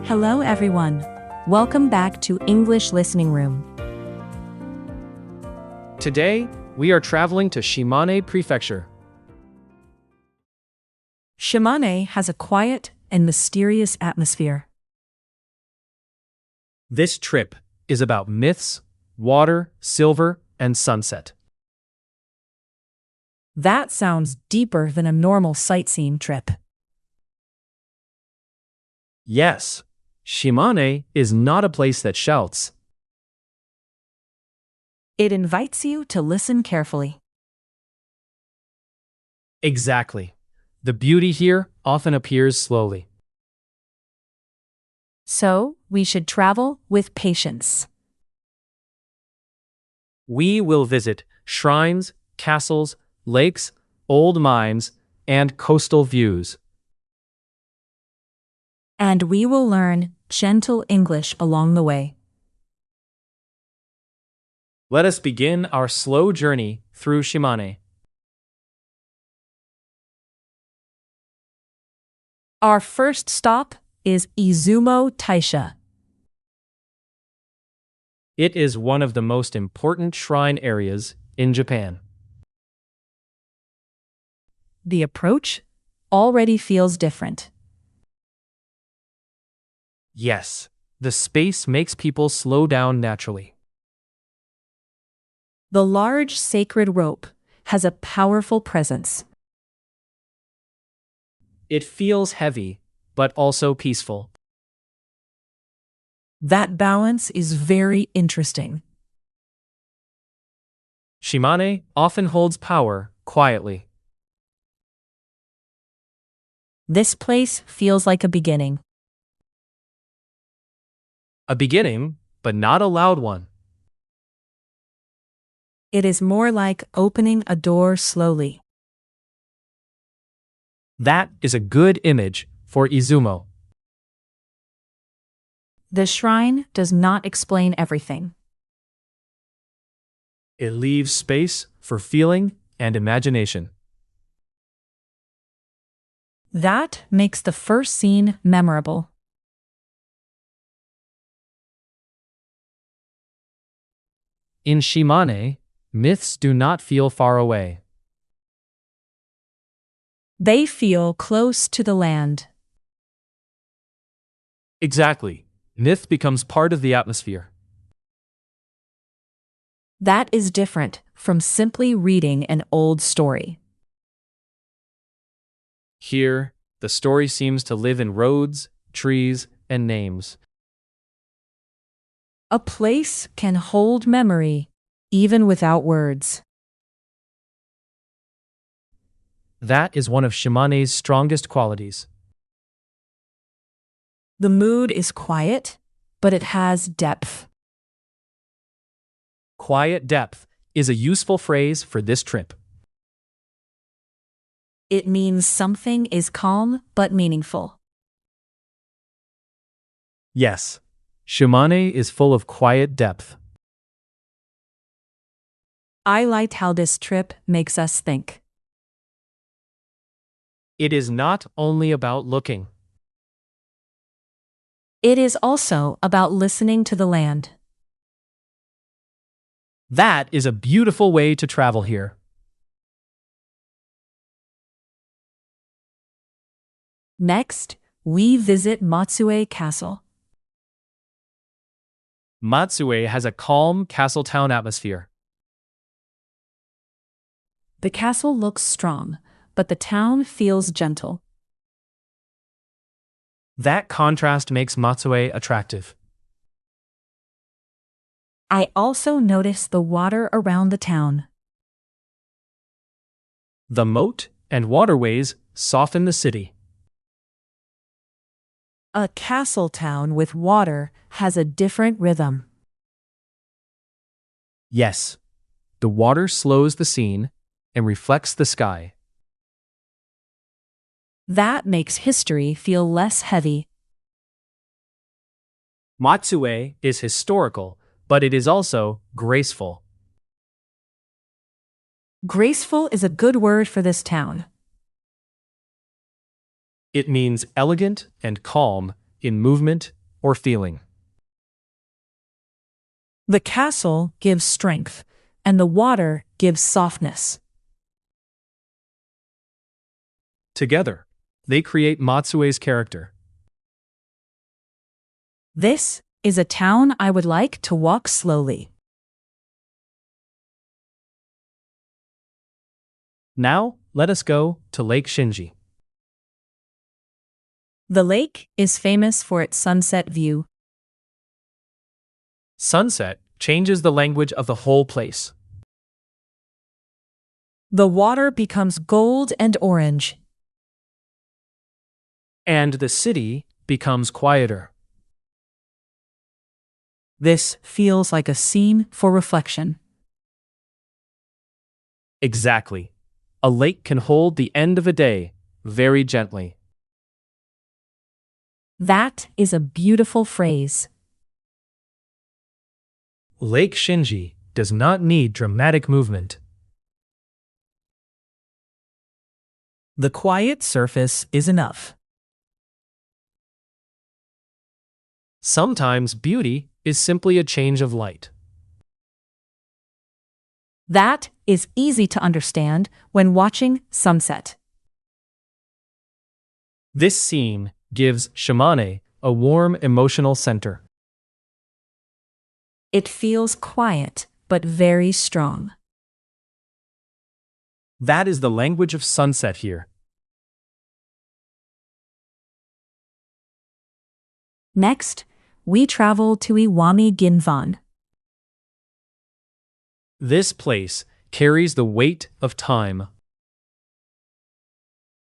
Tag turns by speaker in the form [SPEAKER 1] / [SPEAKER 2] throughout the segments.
[SPEAKER 1] Hello everyone. Welcome back to English Listening Room.
[SPEAKER 2] Today, we are traveling to Shimane Prefecture.
[SPEAKER 1] Shimane has a quiet and mysterious atmosphere.
[SPEAKER 2] This trip is about myths, water, silver, and sunset.
[SPEAKER 1] That sounds deeper than a normal sightseeing trip.
[SPEAKER 2] Yes, Shimane is not a place that shouts.
[SPEAKER 1] It invites you to listen carefully.
[SPEAKER 2] Exactly. The beauty here often appears slowly.
[SPEAKER 1] So, we should travel with patience.
[SPEAKER 2] We will visit shrines, castles, lakes, old mines, and coastal views.
[SPEAKER 1] And we will learn gentle English along the way.
[SPEAKER 2] Let us begin our slow journey through Shimane.
[SPEAKER 1] Our first stop is Izumo Taisha.
[SPEAKER 2] It is one of the most important shrine areas in Japan.
[SPEAKER 1] The approach already feels different.
[SPEAKER 2] Yes, the space makes people slow down naturally.
[SPEAKER 1] The large sacred rope has a powerful presence.
[SPEAKER 2] It feels heavy, but also peaceful.
[SPEAKER 1] That balance is very interesting.
[SPEAKER 2] Shimane often holds power quietly.
[SPEAKER 1] This place feels like a beginning.
[SPEAKER 2] A beginning, but not a loud one.
[SPEAKER 1] It is more like opening a door slowly.
[SPEAKER 2] That is a good image for Izumo.
[SPEAKER 1] The shrine does not explain everything.
[SPEAKER 2] It leaves space for feeling and imagination.
[SPEAKER 1] That makes the first scene memorable.
[SPEAKER 2] In Shimane, myths do not feel far away.
[SPEAKER 1] They feel close to the land.
[SPEAKER 2] Exactly. Myth becomes part of the atmosphere.
[SPEAKER 1] That is different from simply reading an old story.
[SPEAKER 2] Here, the story seems to live in roads, trees, and names.
[SPEAKER 1] A place can hold memory, even without words.
[SPEAKER 2] That is one of Shimane's strongest qualities.
[SPEAKER 1] The mood is quiet, but it has depth.
[SPEAKER 2] Quiet depth is a useful phrase for this trip.
[SPEAKER 1] It means something is calm but meaningful.
[SPEAKER 2] Yes, Shimane is full of quiet depth.
[SPEAKER 1] I liked how this trip makes us think.
[SPEAKER 2] It is not only about looking.
[SPEAKER 1] It is also about listening to the land.
[SPEAKER 2] That is a beautiful way to travel here.
[SPEAKER 1] Next, we visit Matsue Castle.
[SPEAKER 2] Matsue has a calm castletown atmosphere.
[SPEAKER 1] The castle looks strong, but the town feels gentle.
[SPEAKER 2] That contrast makes Matsue attractive.
[SPEAKER 1] I also notice the water around the town.
[SPEAKER 2] The moat and waterways soften the city.
[SPEAKER 1] A castle town with water has a different rhythm.
[SPEAKER 2] Yes, the water slows the scene and reflects the sky.
[SPEAKER 1] That makes history feel less heavy.
[SPEAKER 2] Matsue is historical, but it is also graceful.
[SPEAKER 1] Graceful is a good word for this town.
[SPEAKER 2] It means elegant and calm in movement or feeling.
[SPEAKER 1] The castle gives strength, and the water gives softness.
[SPEAKER 2] Together, they create Matsue's character.
[SPEAKER 1] This is a town I would like to walk slowly.
[SPEAKER 2] Now, let us go to Lake Shinji.
[SPEAKER 1] The lake is famous for its sunset view.
[SPEAKER 2] Sunset changes the language of the whole place.
[SPEAKER 1] The water becomes gold and orange.
[SPEAKER 2] And the city becomes quieter.
[SPEAKER 1] This feels like a scene for reflection.
[SPEAKER 2] Exactly. A lake can hold the end of a day very gently.
[SPEAKER 1] That is a beautiful phrase.
[SPEAKER 2] Lake Shinji does not need dramatic movement.
[SPEAKER 1] The quiet surface is enough.
[SPEAKER 2] Sometimes beauty is simply a change of light.
[SPEAKER 1] That is easy to understand when watching sunset.
[SPEAKER 2] This scene gives Shimane a warm emotional center.
[SPEAKER 1] It feels quiet, but very strong.
[SPEAKER 2] That is the language of sunset here.
[SPEAKER 1] Next, we travel to Iwami Ginzan.
[SPEAKER 2] This place carries the weight of time.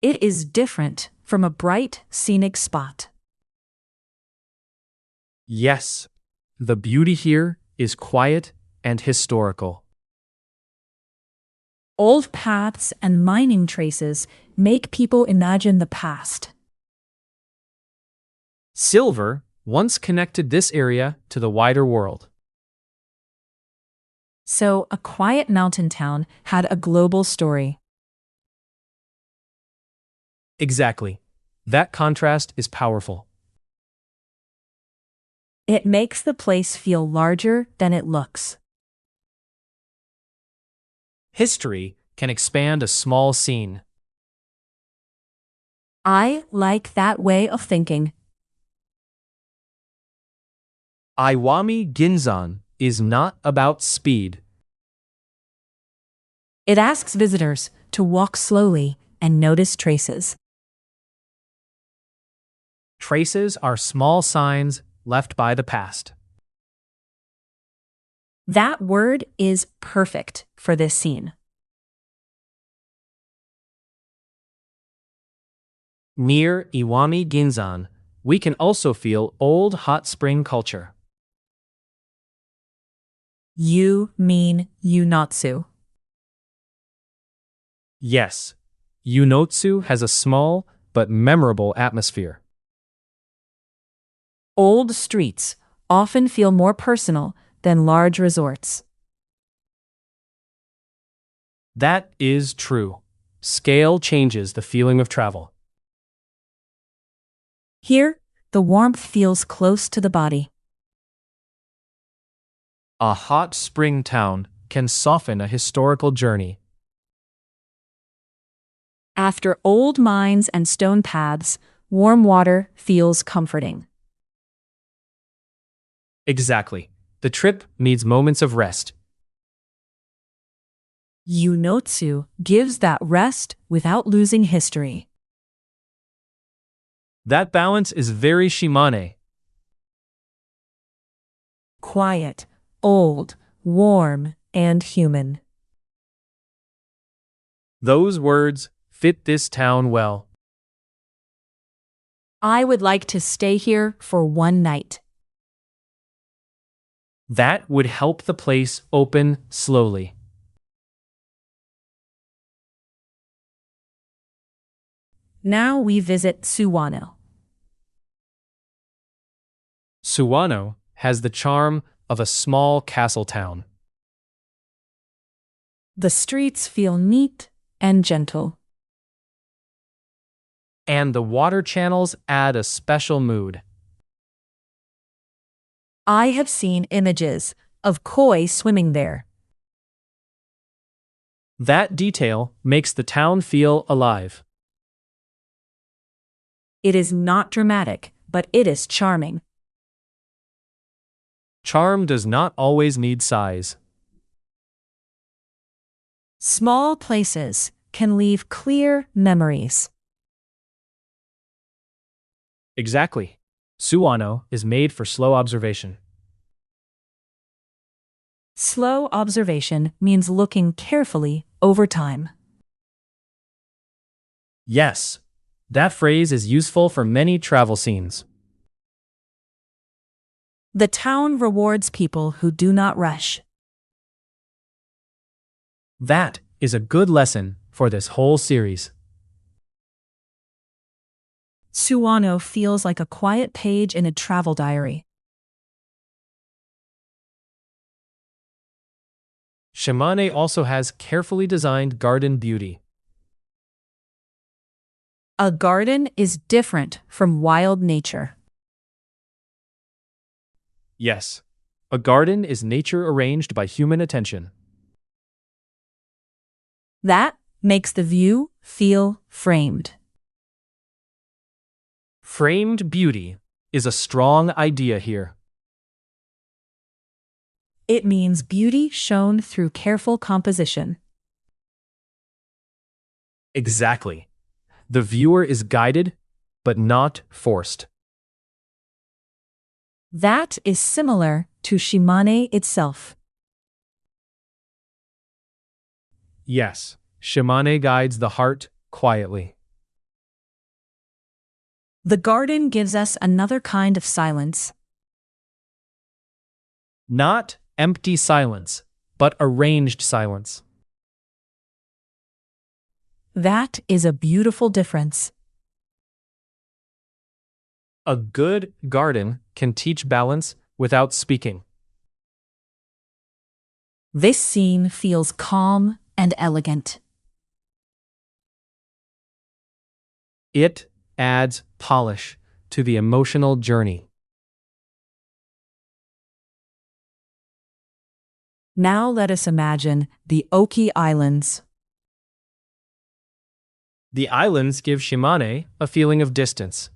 [SPEAKER 1] It is different from a bright, scenic spot.
[SPEAKER 2] Yes, the beauty here is quiet and historical.
[SPEAKER 1] Old paths and mining traces make people imagine the past.
[SPEAKER 2] Silver once connected this area to the wider world.
[SPEAKER 1] So, a quiet mountain town had a global story.
[SPEAKER 2] Exactly. That contrast is powerful.
[SPEAKER 1] It makes the place feel larger than it looks.
[SPEAKER 2] History can expand a small scene.
[SPEAKER 1] I like that way of thinking.
[SPEAKER 2] Iwami Ginzan is not about speed.
[SPEAKER 1] It asks visitors to walk slowly and notice traces.
[SPEAKER 2] Traces are small signs left by the past.
[SPEAKER 1] That word is perfect for this scene.
[SPEAKER 2] Near Iwami Ginzan, we can also feel old hot spring culture.
[SPEAKER 1] You mean Yunotsu.
[SPEAKER 2] Yes, Yunotsu has a small but memorable atmosphere.
[SPEAKER 1] Old streets often feel more personal than large resorts.
[SPEAKER 2] That is true. Scale changes the feeling of travel.
[SPEAKER 1] Here, the warmth feels close to the body.
[SPEAKER 2] A hot spring town can soften a historical journey.
[SPEAKER 1] After old mines and stone paths, warm water feels comforting.
[SPEAKER 2] Exactly. The trip needs moments of rest.
[SPEAKER 1] Yunotsu gives that rest without losing history.
[SPEAKER 2] That balance is very Shimane.
[SPEAKER 1] Quiet, old, warm, and human.
[SPEAKER 2] Those words fit this town well.
[SPEAKER 1] I would like to stay here for one night.
[SPEAKER 2] That would help the place open slowly.
[SPEAKER 1] Now we visit Tsuwano.
[SPEAKER 2] Tsuwano has the charm of a small castle town.
[SPEAKER 1] The streets feel neat and gentle.
[SPEAKER 2] And the water channels add a special mood.
[SPEAKER 1] I have seen images of koi swimming there.
[SPEAKER 2] That detail makes the town feel alive.
[SPEAKER 1] It is not dramatic, but it is charming.
[SPEAKER 2] Charm does not always need size.
[SPEAKER 1] Small places can leave clear memories.
[SPEAKER 2] Exactly. Tsuwano is made for slow observation.
[SPEAKER 1] Slow observation means looking carefully over time.
[SPEAKER 2] Yes, that phrase is useful for many travel scenes.
[SPEAKER 1] The town rewards people who do not rush.
[SPEAKER 2] That is a good lesson for this whole series.
[SPEAKER 1] Tsuwano feels like a quiet page in a travel diary.
[SPEAKER 2] Shimane also has carefully designed garden beauty.
[SPEAKER 1] A garden is different from wild nature.
[SPEAKER 2] Yes, a garden is nature arranged by human attention.
[SPEAKER 1] That makes the view feel framed.
[SPEAKER 2] Framed beauty is a strong idea here.
[SPEAKER 1] It means beauty shown through careful composition.
[SPEAKER 2] Exactly. The viewer is guided, but not forced.
[SPEAKER 1] That is similar to Shimane itself.
[SPEAKER 2] Yes, Shimane guides the heart quietly.
[SPEAKER 1] The garden gives us another kind of silence.
[SPEAKER 2] Not empty silence, but arranged silence.
[SPEAKER 1] That is a beautiful difference.
[SPEAKER 2] A good garden can teach balance without speaking.
[SPEAKER 1] This scene feels calm and elegant.
[SPEAKER 2] It adds polish to the emotional journey.
[SPEAKER 1] Now let us imagine the Oki Islands.
[SPEAKER 2] The islands give Shimane a feeling of distance.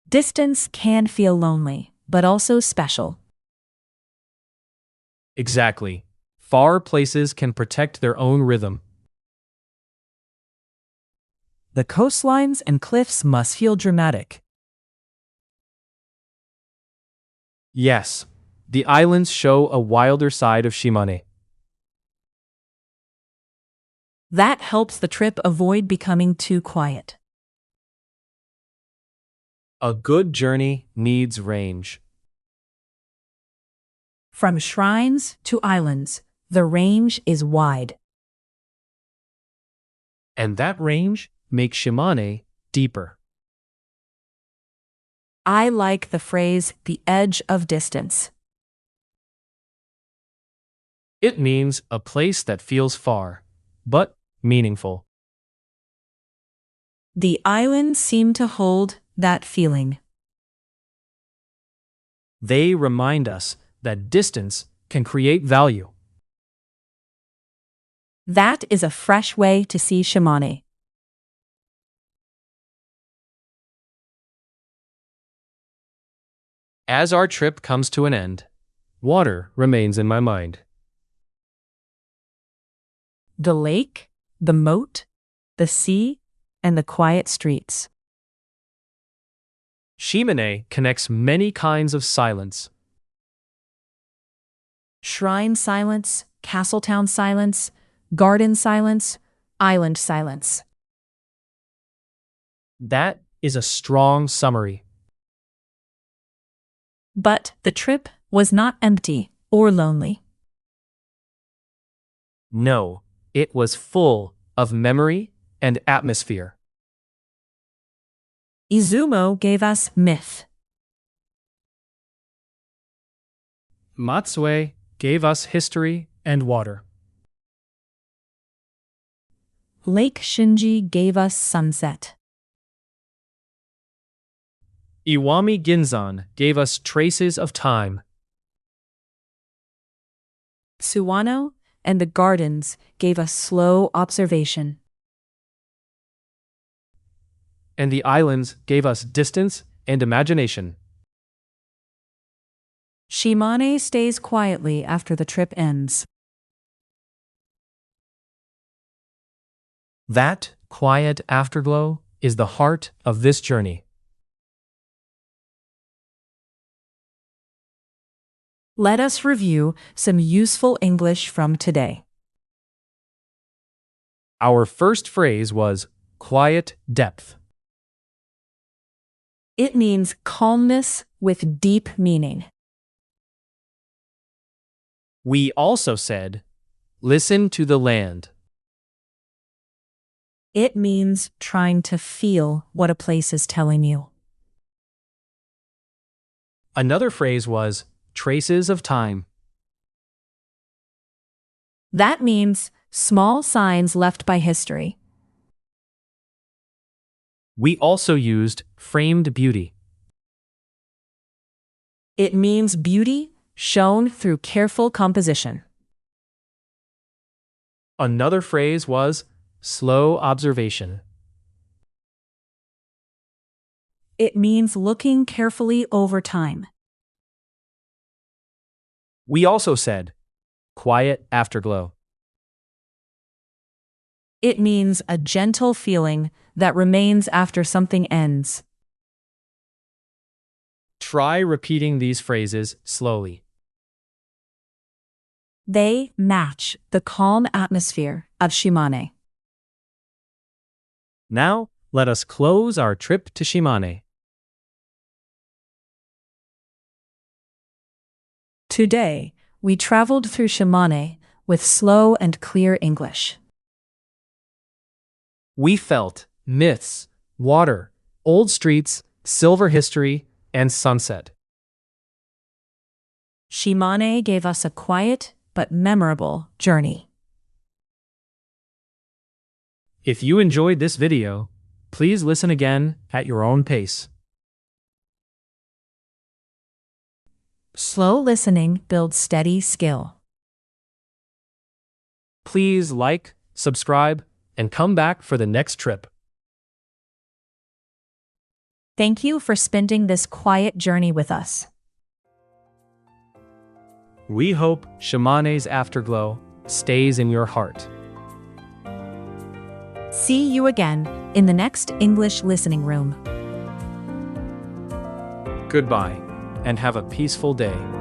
[SPEAKER 1] Distance can feel lonely, but also special.
[SPEAKER 2] Exactly. Far places can protect their own rhythm.
[SPEAKER 1] The coastlines and cliffs must feel dramatic.
[SPEAKER 2] Yes, the islands show a wilder side of Shimane.
[SPEAKER 1] That helps the trip avoid becoming too quiet.
[SPEAKER 2] A good journey needs range.
[SPEAKER 1] From shrines to islands, the range is wide.
[SPEAKER 2] And that range makes Shimane deeper.
[SPEAKER 1] I like the phrase, the edge of distance.
[SPEAKER 2] It means a place that feels far, but meaningful.
[SPEAKER 1] The islands seem to hold that feeling.
[SPEAKER 2] They remind us that distance can create value.
[SPEAKER 1] That is a fresh way to see Shimane.
[SPEAKER 2] As our trip comes to an end, water remains in my mind.
[SPEAKER 1] The lake, the moat, the sea, and the quiet streets.
[SPEAKER 2] Shimane connects many kinds of silence.
[SPEAKER 1] Shrine silence, castletown silence, garden silence, island silence.
[SPEAKER 2] That is a strong summary.
[SPEAKER 1] But the trip was not empty or lonely.
[SPEAKER 2] No, it was full of memory and atmosphere.
[SPEAKER 1] Izumo gave us myth.
[SPEAKER 2] Matsue gave us history and water.
[SPEAKER 1] Lake Shinji gave us sunset.
[SPEAKER 2] Iwami Ginzan gave us traces of time,
[SPEAKER 1] Tsuwano and the gardens gave us slow observation.
[SPEAKER 2] and the islands gave us distance and imagination.
[SPEAKER 1] Shimane stays quietly after the trip ends.
[SPEAKER 2] That quiet afterglow is the heart of this journey.
[SPEAKER 1] Let us review some useful English from today.
[SPEAKER 2] Our first phrase was quiet depth.
[SPEAKER 1] It means calmness with deep meaning.
[SPEAKER 2] We also said, listen to the land.
[SPEAKER 1] It means trying to feel what a place is telling you.
[SPEAKER 2] Another phrase was traces of time.
[SPEAKER 1] That means small signs left by history.
[SPEAKER 2] We also used framed beauty.
[SPEAKER 1] It means beauty shown through careful composition.
[SPEAKER 2] Another phrase was slow observation.
[SPEAKER 1] It means looking carefully over time.
[SPEAKER 2] We also said quiet afterglow.
[SPEAKER 1] It means a gentle feeling that remains after something ends.
[SPEAKER 2] Try repeating these phrases slowly.
[SPEAKER 1] They match the calm atmosphere of Shimane.
[SPEAKER 2] Now, let us close our trip to Shimane.
[SPEAKER 1] Today, we traveled through Shimane with slow and clear English.
[SPEAKER 2] We felt myths, water, old streets, silver history, and sunset.
[SPEAKER 1] Shimane gave us a quiet but memorable journey.
[SPEAKER 2] If you enjoyed this video, please listen again at your own pace.
[SPEAKER 1] Slow listening builds steady skill.
[SPEAKER 2] Please like, subscribe, and come back for the next trip.
[SPEAKER 1] Thank you for spending this quiet journey with us.
[SPEAKER 2] We hope Shimane's afterglow stays in your heart.
[SPEAKER 1] See you again in the next English listening room.
[SPEAKER 2] Goodbye, and have a peaceful day.